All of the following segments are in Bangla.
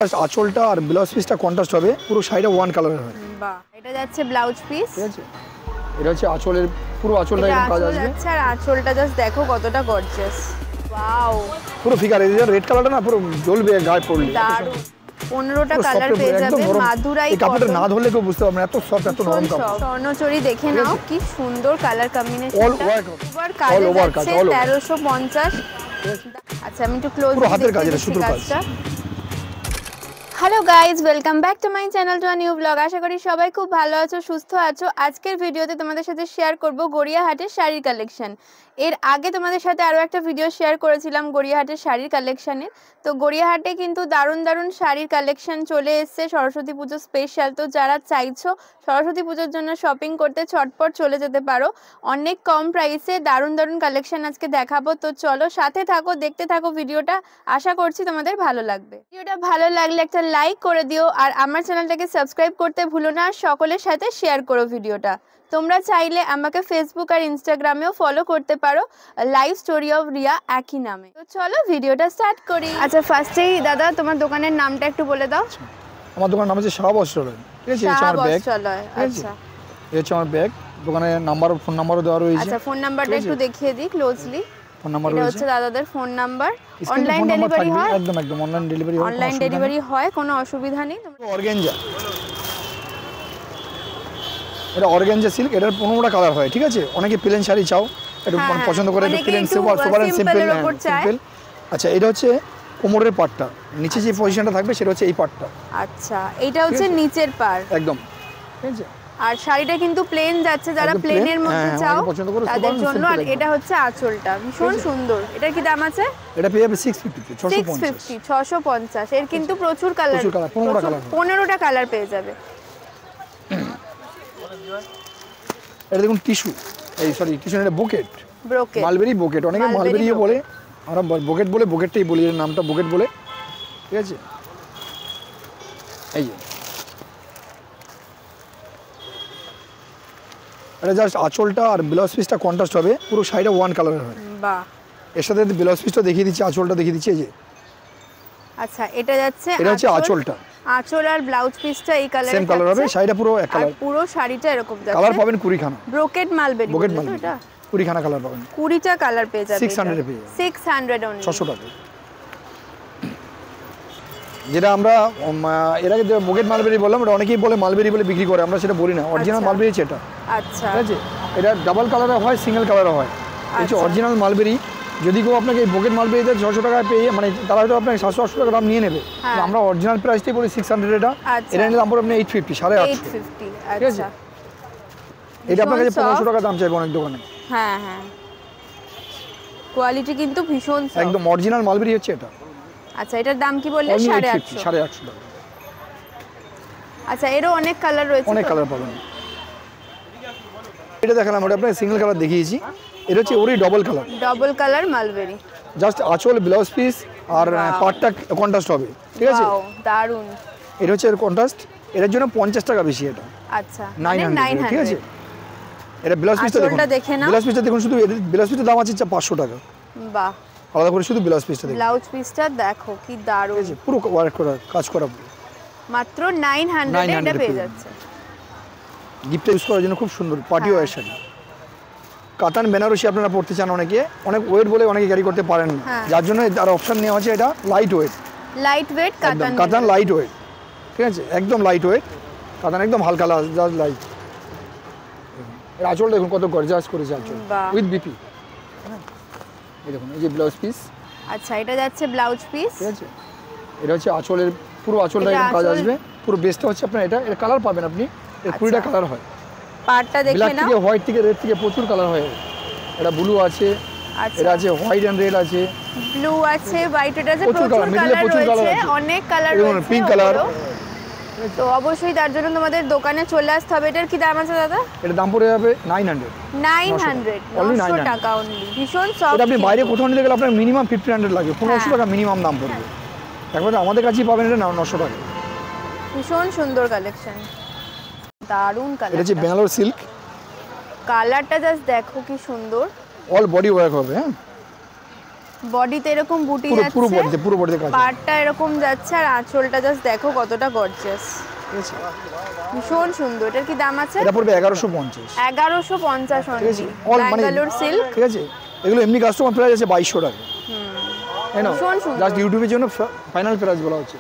আঁচলটা আর ব্লাউজ পিসটা কন্ট্রাস্ট হবে, পুরো শাড়িটা ওয়ান কালারের হয়। বাহ, এটা যাচ্ছে ব্লাউজ পিস, ঠিক আছে। এটা হচ্ছে আঁচলের পুরো আঁচলটা এরকম কাজ আসবে। আচ্ছা, আর আঁচলটা জাস্ট দেখো কতটা গর্জিয়াস। ওয়াও, পুরো ফিগার এই যে রেড কালারটা না পুরো জ্বলবে গায়ে পড়লে। দারুণ। 15টা কালার পেয়ে যাবে, মাদুরাই এই কাপড়টা না ধরলে কেউ বুঝতে পারবে না, এত সফট এত নরম কাপড়। স্বর্ণচুরি দেখে নাও কি সুন্দর কালার কম্বিনেশন। অল ওভার কাজ 1350। আচ্ছা, আমি একটু ক্লোজ পুরো হাতের কাজ, এটা সুতোর কাজ। Hello guys, welcome back to my channel to a new blog. আশা করি সবাই খুব ভালো আছো, সুস্থ আছো। আজকের ভিডিওতে তোমাদের সাথে শেয়ার করব গড়িয়াহাটের শাড়ির কালেকশন। এর আগে তোমাদের সাথে আরও একটা ভিডিও শেয়ার করেছিলাম গড়িয়াহাটের শাড়ির কালেকশানের। তো গড়িয়াহাটে কিন্তু দারুণ দারুণ শাড়ির কালেকশন চলে এসছে সরস্বতী পুজো স্পেশাল। তো যারা চাইছো সরস্বতী পুজোর জন্য শপিং করতে ছটপট চলে যেতে পারো। অনেক কম প্রাইসে দারুণ দারুণ কালেকশন আজকে দেখাবো। তো চলো সাথে থাকো, দেখতে থাকো ভিডিওটা। আশা করছি তোমাদের ভালো লাগবে। ভিডিওটা ভালো লাগলে একটা লাইক করে দিও, আর আমার চ্যানেলটাকে সাবস্ক্রাইব করতে ভুলো না। সকলের সাথে শেয়ার করো ভিডিওটা। তোমরা চাইলে আমাকে ফেসবুক আর ইনস্টাগ্রামেও ফলো করতে পারো, লাইভ স্টোরি অফ রিয়া একই নামে। তো চলো ভিডিওটা স্টার্ট করি। আচ্ছা, ফার্স্টেই দাদা তোমার দোকানের নামটা একটু বলে দাও। আমার দোকানের নাম হচ্ছে শাহ বস্ত্রালয়। ঠিক আছে, এটা আমার ব্যাগ। আচ্ছা, এটা হচ্ছে আমার ব্যাগ। দোকানের নাম্বার, ফোন নাম্বারও দেওয়া রয়েছে। আচ্ছা, ফোন নাম্বারটা একটু দেখিয়ে দিই ক্লোজলি। ফোন নাম্বার এটা রয়েছে, হচ্ছে দাদাদের ফোন নাম্বার। অনলাইন ডেলিভারি হয়? একদম অনলাইন ডেলিভারি হয়। অনলাইন ডেলিভারি হয়, কোনো অসুবিধা নেই। অর্গানজা, এটা অর্গানজা সিল্ক। এটার 15টা কালার হয়। ঠিক আছে, অনেকে প্লেন শাড়ি চাও, একটু পছন্দ করে, একটু প্লেন সুপার সিম্পল। আচ্ছা, এটা হচ্ছে কোমরের পাটটা, নিচে যে পজিশনটা থাকবে সেটা হচ্ছে এই পাটটা। আচ্ছা, এটা হচ্ছে নিচের পার একদম। ঠিক আছে, আর শাড়িটা কিন্তু প্লেন যাচ্ছে, যারা প্লেনের মধ্যে চাও তাদের জন্য। আর এটা হচ্ছে আঁচলটা, ভীষণ সুন্দর। এটার কি দাম আছে? এটা পেয়ে যাবে 650 এর কিন্তু প্রচুর কালার, 15টা কালার পেয়ে যাবে। এটা দেখুন টিস্যু, এই সরি টিস্যু না, এটা বুকেট, ব্রোকেট, মালবেরি বুকেট। অনেকে মালবেরিও বলে, আমরা বুকেট বলে, বুকেটটাই বলি, এর নামটা বুকেট বলে। ঠিক আছে, এই যে এটা জাস্ট আঁচলটা আর ব্লাউজ পিসটা কন্ট্রাস্ট হবে, পুরো শাড়িটা ওয়ান কালারের হয়। বাহ, এর সাথে ব্লাউজ পিসটা দেখিয়ে দিচ্ছি, আঁচলটা দেখিয়ে দিচ্ছি। এই যে আচ্ছা, এটা যাচ্ছে, এটা হচ্ছে আঁচলটা, আঁচল আর ব্লাউজ পিসটা এই কালারে সেম কালার হবে। শাড়িটা পুরো এক কালার, পুরো শাড়িটা এরকম যাচ্ছে। কালার পাবেন 20 খানা। ব্রোকেট মালবেরি, ব্রোকেট মালবেরি, এটা 20 খানা কালার পাবেন। 20টা কালার পেয়ে যাবে। 600 এ পেয়ে যাবেন। 600 অনলি, 600 টাকা। যেটা আমরা এর আগে যে বুকেট মালবেরি বললাম, এটা অনেকেই বলে মালবেরি বলে বিক্রি করে, আমরা সেটা বলি না। অরিজিনাল মালবেরি হচ্ছে এটা। আচ্ছা, ঠিক আছে, এটা ডাবল কালারও হয়, সিঙ্গেল কালারও হয়। এই যে অরিজিনাল মালবেরি, যদি কেউ আপনাকে এই বুকেট মালবেরিতে 600 টাকায় পেয়ে, মানে তারা হয়তো আপনাকে 700-800 টাকা দাম নিয়ে নেবে। আমরা অরিজিনাল প্রাইসটাই বলি 600 এটা। এটা নিলে দাম পড়বে আপনি 850, 850। ঠিক আছে, এটা আপনার কাছে 1500 টাকা দাম চাইবে অনেক দোকানে। হ্যাঁ হ্যাঁ, কোয়ালিটি কিন্তু ভীষণ একদম অরিজিনাল মালবেরি হচ্ছে এটা। আচ্ছা, এটার দাম কি বললে? 850 টাকা। আচ্ছা, এরও অনেক কালার রয়েছে, অনেক কালার পাবেন। এটা দেখালাম, ওটা আপনাকে সিঙ্গেল কালার দেখিয়েছি। এটা হচ্ছে ওরই ডবল কালার মালবেরি। জাস্ট আঁচল, ব্লাউজ পিস আর পাটটা কন্ট্রাস্ট হবে। ঠিক আছে, দারুন। এটা হচ্ছে এর কন্ট্রাস্ট। এটার জন্য 50 টাকা বেশি। এটা আচ্ছা, 900। ঠিক আছে, এটা ব্লাউজ পিসটা দেখুন, ব্লাউজ পিসটা দেখুন, শুধু ব্লাউজ পিসের দাম আছে 500 টাকা। বাহ, আলাদা করে শুধু ব্লাউজ পিসটা দেখুন। ব্লাউজ পিসটা দেখো কি দারুন, ঠিক আছে, পুরো ওয়ার্ক করা, কাজ করা, মাত্র 900 এটা পেয়ে যাচ্ছে। গিফটে ইউজ করার জন্য খুব সুন্দর পার্টি ওয়্যার শাড়ি। কাতান বেনারসি আপনারা পড়তে চান, অনেক ওয়েট বলে অনেকে ক্যারি করতে পারেন না, যার জন্য তার অপশন নেওয়া আছে এটা লাইট ওয়েট কাতান লাইট ওয়েট। ঠিক আছে, একদম লাইট ওয়েট কাতান, একদম হালকা লাইট। এর আঁচল দেখুন কত গর্জাস করেছে, আঁচল উইথ বিপি। এই দেখুন, এই যে ব্লাউজ পিস। আচ্ছা, এটা যাচ্ছে ব্লাউজ পিস। ঠিক আছে, এটা হচ্ছে আঁচলের পুরো আঁচলটা এরকম কাজ আসবে। পুরো বেসটা হচ্ছে আপনার এটা, এর কালার পাবেন আপনি, এর 20টা কালার হয়। পাড়টা দেখে নাও, ব্ল্যাক থেকে হোয়াইট থেকে রেড থেকে প্রচুর কালার হয়। এটা ব্লু আছে, এটা আছে হোয়াইট এন্ড রেড আছে, ব্লু আছে, হোয়াইট, এটা আছে, প্রচুর কালার রয়েছে, অনেক কালার রয়েছে, পিঙ্ক কালার। তো অবশ্যই তার জন্য তোমাদের দোকানে চলে আসতে হবে। এটার কি দাম আছে দাদা? এটা দাম পড়ে যাবে 900 টাকা অনলি। ভীষণ সফট। এটা আপনি বাইরে কোথাও নিতে গেলে আপনার মিনিমাম 1500 লাগে, 1500 টাকা মিনিমাম দাম পড়বে। একবার আমাদের কাছেই পাবেন এটা 900 টাকা। ভীষণ সুন্দর কালেকশন, দারুণ কালার। এটা হচ্ছে ব্যাঙ্গালোর সিল্ক। কালারটা জাস্ট দেখো কি সুন্দর, অল বডি ওয়ার্ক হবে। হ্যাঁ, বডিতে এরকম বুটি পুরো যাচ্ছে, পুরো বডিতে কাজ। পাড়টা এরকম যাচ্ছে আর আঁচলটা জাস্ট দেখো কতটা গর্জিয়াস, ঠিক আছে, ভীষণ সুন্দর। এটার কি দাম আছে? এটা পড়বে 1150। 1150 ঠিক আছে, অনলি, অল মানে ব্যাঙ্গালোর সিল্ক। ঠিক আছে, এগুলো এমনি কাস্টমার প্রাইস আছে 2200 টাকা। তাই না, ভীষণ সুন্দর। জাস্ট ইউটিউবের জন্য ফাইনাল প্রাইস বলা হচ্ছে।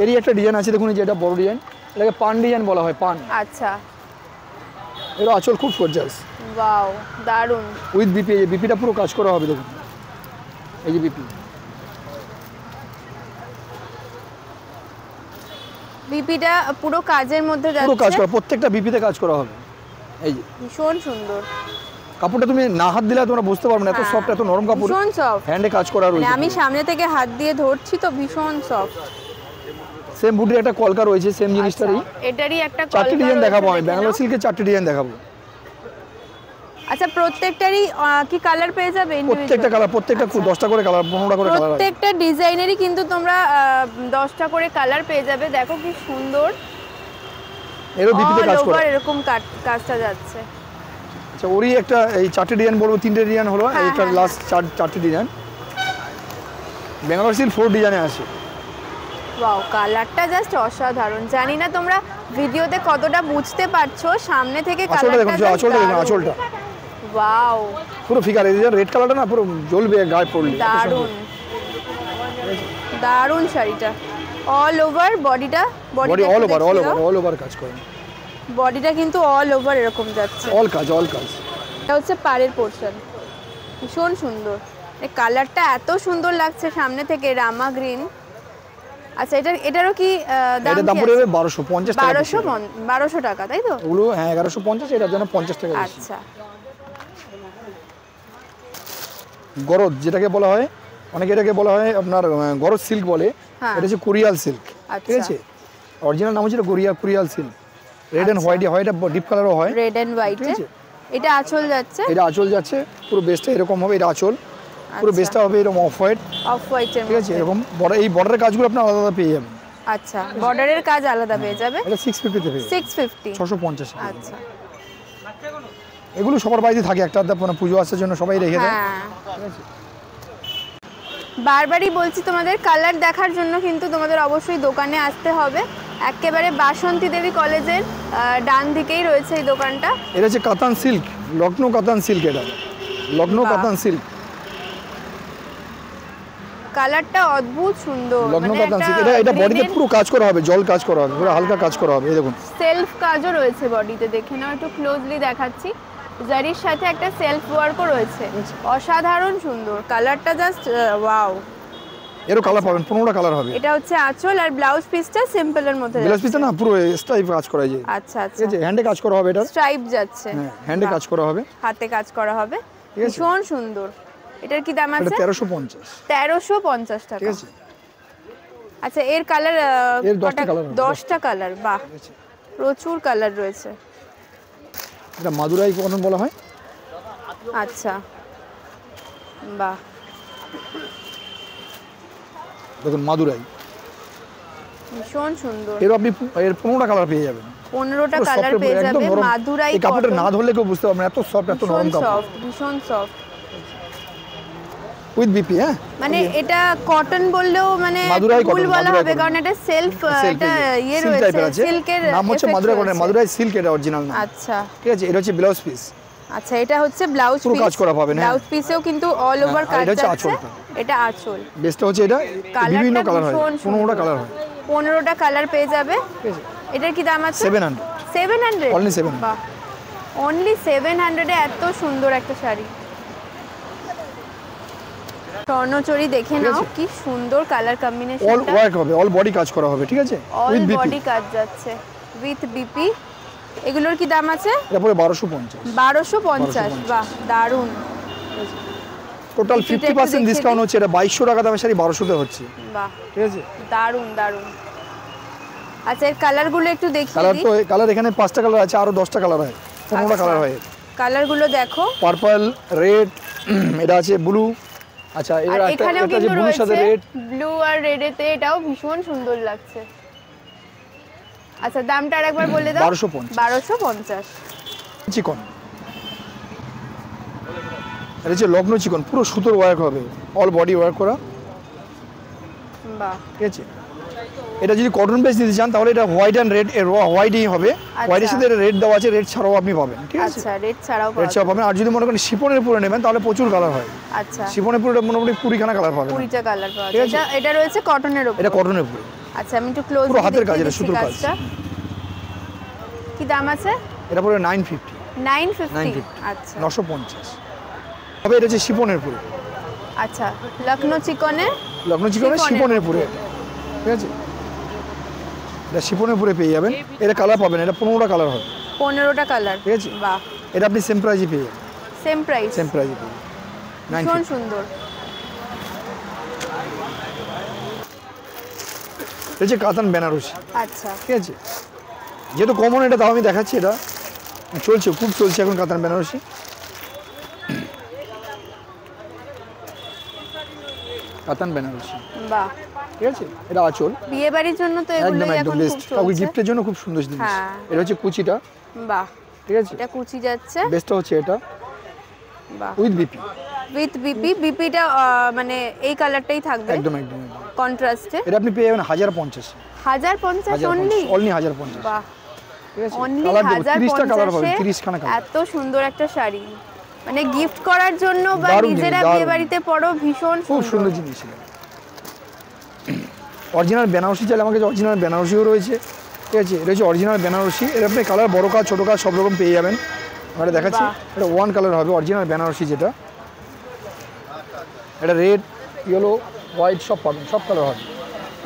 এরই একটা ডিজাইন আছে দেখুন, যেটা বড় ডিজাইন, এটাকে পান ডিজাইন বলা হয়, পান। আচ্ছা, এর আঁচল খুব গর্জিয়াস, ওয়াও দারুন। উইথ বিপি, এই বিপিটা পুরো কাজ করা হবে দেখুন, এই যে বিপি, বিপিটা পুরো কাজের মধ্যে পুরো কাজ যাচ্ছে, করা, প্রত্যেকটা বিপিতে কাজ করা হবে। এই যে ভীষণ সুন্দর। কাপড়টা তুমি না হাত দিলে তোমরা বুঝতে পারবে না, এত সফট, এত নরম কাপড়, ভীষণ সফট। হ্যান্ডে কাজ করা রয়েছে। আমি সামনে থেকে হাত দিয়ে ধরছি তো ভীষণ সফট। সেম বুটির একটা কলকা রয়েছে, সেম জিনিসটারই এটারই একটা চারটি কলকা ডিজাইন রয়েছে, দেখাবো আমি, দেখে ব্যাঙ্গালোর নাও। সিল্কের 4টি ডিজাইন দেখাবো। আচ্ছা, প্রত্যেকটারই কি কালার পেয়ে যাবে? প্রত্যেকটা কালার, প্রত্যেকটা 10টা করে কালার, 15টা করে কালার আছে। প্রত্যেকটা ডিজাইনেরই কিন্তু তোমরা 10টা করে কালার পেয়ে যাবে। দেখো কি সুন্দর, এরও বিপিতে কাজ করা। এরকম কাজটা যাচ্ছে। আচ্ছা, ওরই একটা এই 4টি ডিজাইন বলবো, 3টে ডিজাইন হলো, হ্যাঁ, এইটা হ্যাঁ, লাস্ট 4টি ডিজাইন। ব্যাঙ্গালোর সিল্ক 4 ডিজাইনে আছে। ওয়াও, কালারটা জাস্ট অসাধারণ। জানি না তোমরা ভিডিওতে কতটা বুঝতে পারছো, সামনে থেকে আঁচলটা দেখুন, কালারটা আঁচলটা দেখুন, আঁচলটা ওয়াও পুরো ফিগার, এই যে রেড কালারটা না পুরো জ্বলবে গায়ে পড়লে। দারুন দারুন শাড়িটা। অল ওভার বডিটা, বডি অল ওভার কাজ করে, বডিটা কিন্তু অল ওভার এরকম যাচ্ছে, অল কাজ। এটা হচ্ছে পাড়ের পোর্শন, ভীষণ সুন্দর। এই কালারটা এত সুন্দর লাগছে সামনে থেকে, রামা গ্রিন। আচ্ছা, এটারও কি দাম? এটার দাম পড়বে 1250 টাকা। 1200 টাকা, তাই তো? ওগুলো হ্যাঁ 1150, এটার জন্য 50 টাকা বেশি। আচ্ছা, গরজ যেটাকে বলা হয়, অনেকে এটাকে বলা হয় আপনার গরজ সিল্ক বলে, হ্যাঁ। এটা হচ্ছে কোরিয়াল সিল্ক। ঠিক আছে, অরিজিনাল নাম হচ্ছে Korial silk. Red and white, deep কালারও হয়, রেড এন্ড হোয়াইটে। এটা আঁচল যাচ্ছে, এটা আঁচল যাচ্ছে, পুরো বেস্টটা এরকম হবে, এটা আঁচল, পুরো বেস্টটা হবে এরকম অফ হোয়াইট। ঠিক আছে, এরকম এই বর্ডারের কাজগুলো আপনার আলাদা পেয়ে যাবেন। আচ্ছা, বর্ডারের কাজ আলাদা পেয়ে যাবে। এটা 650 তে পেয়ে যাবেন। 650, 650। আচ্ছা। এগুলো সবার বাড়িতে থাকে, একটা মানে পুজো আসার জন্য সবাই রেখে দেয়। হ্যাঁ, বারবারই বলছি তোমাদের, কালার দেখার জন্য কিন্তু তোমাদের অবশ্যই দোকানে আসতে হবে। একেবারে বাসন্তী দেবী কলেজের ডান দিকেই রয়েছে এই দোকানটা। এটা হচ্ছে কাতান সিল্ক, লখনৌ কাতান সিল্ক, এটা লখনৌ কাতান সিল্ক। কালারটা অদ্ভুত সুন্দর, লখনৌ কাতান সিল্ক। এটা বডিতে পুরো কাজ করা হবে, জল কাজ করা হবে, পুরো হালকা কাজ করা হবে। এই দেখুন, সেলফ কাজও রয়েছে বডিতে, দেখে নাও একটু ক্লোজলি দেখাচ্ছি। জারির সাথে একটা সেলফ ওয়ার্কও রয়েছে, অসাধারণ সুন্দর। কালারটা জাস্ট ওয়াও। এরও কালার পাবেন, 15টা কালার হবে। এটা হচ্ছে আঁচল, আর ব্লাউজ পিসটা সিম্পলের মধ্যে ব্লাউজ পিসটা না পুরো স্ট্রাইপ কাজ করা যায়। আচ্ছা আচ্ছা, ঠিক আছে, হ্যান্ডে কাজ করা হবে, এটা স্ট্রাইপ যাচ্ছে, হ্যাঁ হ্যান্ডে কাজ করা হবে, হাতে কাজ করা হবে, ঠিক আছে। ভীষণ সুন্দর। এটার কি দাম এটা আছে? 1350। 1350 টাকা, ঠিক আছে। আচ্ছা, এর কালার এর 10টা কালার, 10টা কালার, বাহ, প্রচুর কালার রয়েছে। এটা মাদুরাই কটন বলা হয়। আচ্ছা, বাহ, দেখুন মাদুরাই, ভীষণ সুন্দর। এর আপনি এর 15টা কালার পেয়ে যাবেন, 15টা কালার পেয়ে যাবে। মাদুরাই এই কাপড়টা না ধরলে কেউ বুঝতে পারবে না, এত সফট, এত নরম কাপড়, সফট, ভীষণ সফট। With BP. হ্যাঁ, মানে এটা কটন বললেও মানে মাদুরাই ভুল কটন, বলা মাদুরাই হবে, কটন। কারণ এটা সেলফ, এটা ইয়ে সিল্ক টাইপের রয়েছে, আছে, সিল্কের নাম হচ্ছে effect মাদুরাই কটন, রয়েছে। মাদুরাই সিল্ক, এটা অরিজিনাল নাম। আচ্ছা, ঠিক আছে, এটা হচ্ছে ব্লাউজ পিস। আচ্ছা, এটা হচ্ছে ব্লাউজ পুরো কাজ করা পাবেন, হ্যাঁ। ব্লাউজ পিসেও কিন্তু অল ওভার আর কাজ এটা হচ্ছে আছে। আঁচলটা। এটা আঁচল, বেস্টটা হচ্ছে এটা, বিভিন্ন কালার হয়, 15টা কালার হয়, 15টা কালার পেয়ে যাবে। ঠিক আছে। এটার কি দাম আছে? 700, 700, Only 700। বাহ, অনলি 700 এ এত সুন্দর একটা শাড়ি। স্বর্ণচুরি দেখে নাও, কি সুন্দর কালার অল কম্বিনেশনটা। ওয়ার্ক হবে, অল বডি কাজ করা হবে। ঠিক আছে, অল উইথ বিপি। বডি কাজ যাচ্ছে উইথ বিপি। এগুলোর কি দাম আছে? এটা পড়ে 1250। 1250, বাহ, দারুন। টোটাল বিপিটা একটু 50% দেখিয়ে ডিসকাউন্ট দিই। হচ্ছে, এটা 2200 টাকা দামের শাড়ি 1200 তে হচ্ছে। বাহ, ঠিক আছে, দারুন দারুন। আচ্ছা, এর কালারগুলো একটু দেখিয়ে কালার দিই। তো কালার এখানে 5টা কালার আছে, আরো 10টা কালার হয়, 15টা কালার হয়। কালারগুলো দেখো, পার্পল, রেড, এটা আছে ব্লু। আচ্ছা, আর এর একটা এখানেও এটা যে কিন্তু ব্লুর সাথে রয়েছে রেড, ব্লু আর রেডেতে, এটাও ভীষণ সুন্দর লাগছে। আচ্ছা, দামটা আরেকবার বলে দাও। 1250। 1250। চিকন। এটা হচ্ছে লগ্ন চিকন, পুরো সুতোর ওয়ার্ক হবে, অল বডি ওয়ার্ক করা। বাহ, ঠিক আছে। এটা যদি কটন বেস দিতে চান তাহলে এটা হোয়াইট অ্যান্ড রেড, হোয়াইটই হবে। হোয়াইটের সাথে রেড দেওয়া আছে, রেড ছাড়াও আপনি পাবেন। ঠিক আছে, আচ্ছা, রেড ছাড়াও পাবেন। আর যদি মনে করেন শিফনের পুরো নেবেন তাহলে প্রচুর কালার হয়। আচ্ছা, শিফনের পুরোটা মোটামুটি 20খানা কালার পাবেন। 20টা কালার পাওয়া যায়। এটা রয়েছে কটনের উপর। এটা কটনের উপর। আচ্ছা, আমি একটু ক্লোজ পুরো হাতের কাজ, এটা সুতোর কাজ। কি দাম আছে? এটা পড়বে 950। 950। আচ্ছা, 950 হবে। এটা হচ্ছে শিফনের পুরো। আচ্ছা, লখনৌ চিকনে শিফনের পুরো। ঠিক আছে, এটা শিফনের পুরো পেয়ে যাবেন। এটা কালার পাবেন, এটা 15টা কালার হবে। 15টা কালার। ঠিক আছে, বাহ, এটা আপনি সেম প্রাইসে পেয়ে যাবেন। সেম প্রাইসে পেয়ে যাবেন। ভীষণ সুন্দর। এটা হচ্ছে কাতান বেনারসি। আচ্ছা, ঠিক আছে, যেহেতু কমন এটা তাও আমি দেখাচ্ছি। এটা চলছে, খুব চলছে এখন কাতান বেনারসি। কাতান বেনারসি, বাহ, ঠিক আছে। এটা আঁচল, বিয়ে বাড়ির জন্য তো এগুলো এখন খুব চলছে। কাউকে গিফটের জন্য খুব সুন্দর জিনিস। এটা হচ্ছে কুচিটা। বাহ, ঠিক আছে, এটা কুচি যাচ্ছে। বেস্টটা হচ্ছে এটা। বাহ, উইথ বিপি। বিপিটা মানে এই কালারটাই থাকবে একদম কন্ট্রাস্টে। এটা আপনি পেয়ে যাবেন 1050। 1050 অনলি? অনলি 1050। বাহ, ঠিক আছে, অনলি কালার 30টা কালার পাবেন, 1050 30খানা কালার। এত সুন্দর একটা শাড়ি, মানে গিফট করার জন্য বা নিজেরা বিয়ে বাড়িতে পরো, ভীষণ খুব সুন্দর জিনিস। অরিজিনাল বেনারসি চাইলে আমার কাছে অরিজিনাল বেনারসিও রয়েছে। ঠিক আছে, এটা হচ্ছে অরিজিনাল বেনারসি। এর আপনি কালার বড় কাজ ছোটো কাজ সব রকম পেয়ে যাবেন। আমরা দেখাচ্ছি, এটা ওয়ান কালার হবে অরিজিনাল বেনারসি যেটা। এটা রেড, ইয়েলো, হোয়াইট সব পাবেন, সব কালার হবে।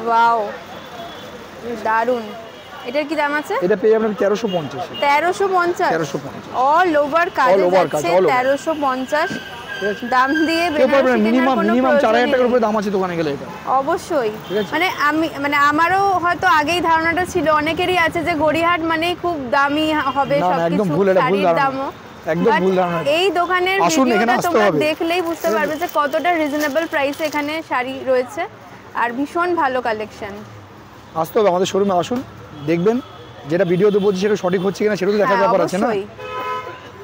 ওয়াও, দারুন। এটার কি দাম আছে? এটা পেয়ে যাবেন 1350। 1350 অল ওভার কাজ আছে। 1350 দাম দিয়ে মিনিমাম 4000 টাকার উপরে দাম আছে দোকানে গেলে এটা। অবশ্যই, মানে আমারও হয়তো আগেই ধারণাটা ছিল, অনেকেরই আছে যে গড়িয়াহাট মানেই খুব দামি হবে সবকিছু, শাড়ির দামও। একদম ভুল ধারণা। এই দোকানের ভিডিওটা তোমরা দেখলেই বুঝতে পারবে যে কতটা রিজনেবল প্রাইসে এখানে শাড়ি রয়েছে আর ভীষণ ভালো কালেকশন। আসতে হবে আমাদের শোরুমে, আসুন দেখবেন যেটা ভিডিওতে বলছি সেটা সঠিক হচ্ছে কিনা সেটা তো দেখার ব্যাপার আছে না।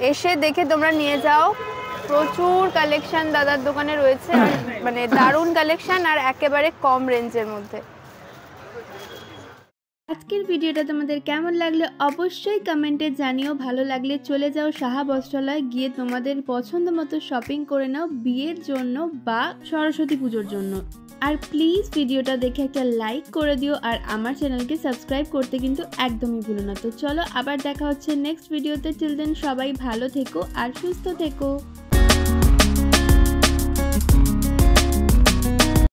এসে দেখে তোমরা নিয়ে যাও। প্রচুর কালেকশন দাদার দোকানে রয়েছে, মানে দারুণ কালেকশন আর একেবারে কম রেঞ্জের মধ্যে। আজকের ভিডিওটা তোমাদের কেমন লাগলো অবশ্যই কমেন্টে জানিও। ভালো লাগলে চলে যাও সাহা বস্ত্রালয়, গিয়ে তোমাদের পছন্দ মতো শপিং করে নাও বিয়ের জন্য বা সরস্বতী পুজোর জন্য। আর প্লিজ ভিডিওটা দেখে একটা লাইক করে দিও আর আমার চ্যানেলকে সাবস্ক্রাইব করতে কিন্তু একদমই ভুলো না। তো চলো আবার দেখা হচ্ছে নেক্সট ভিডিওতে। টিল দেন সবাই ভালো থেকো আর সুস্থ থেকো।